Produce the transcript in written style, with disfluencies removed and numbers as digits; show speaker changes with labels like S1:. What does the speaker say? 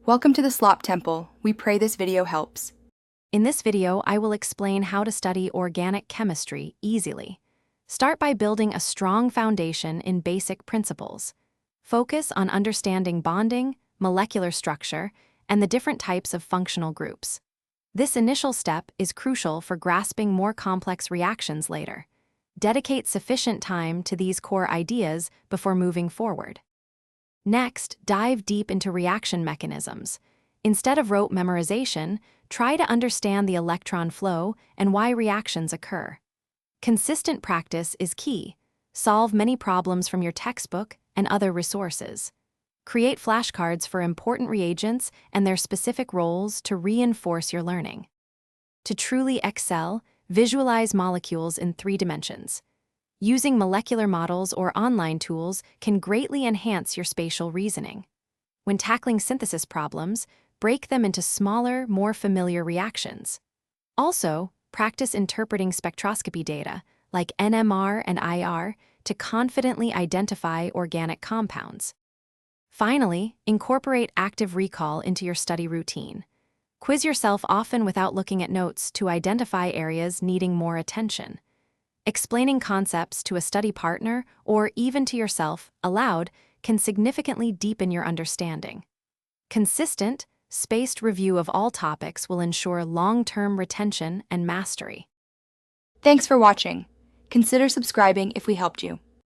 S1: Welcome to the Slop Temple. We pray this video helps.
S2: In this video, I will explain how to study organic chemistry easily. Start by building a strong foundation in basic principles. Focus on understanding bonding, molecular structure, and the different types of functional groups. This initial step is crucial for grasping more complex reactions later. Dedicate sufficient time to these core ideas before moving forward. Next, dive deep into reaction mechanisms. Instead of rote memorization, try to understand the electron flow and why reactions occur. Consistent practice is key. Solve many problems from your textbook and other resources. Create flashcards for important reagents and their specific roles to reinforce your learning. To truly excel, visualize molecules in 3 dimensions. Using molecular models or online tools can greatly enhance your spatial reasoning. When tackling synthesis problems, break them into smaller, more familiar reactions. Also, practice interpreting spectroscopy data, like NMR and IR, to confidently identify organic compounds. Finally, incorporate active recall into your study routine. Quiz yourself often without looking at notes to identify areas needing more attention. Explaining concepts to a study partner or even to yourself aloud can significantly deepen your understanding. Consistent, spaced review of all topics will ensure long-term retention and mastery.
S1: Thanks for watching. Consider subscribing if we helped you.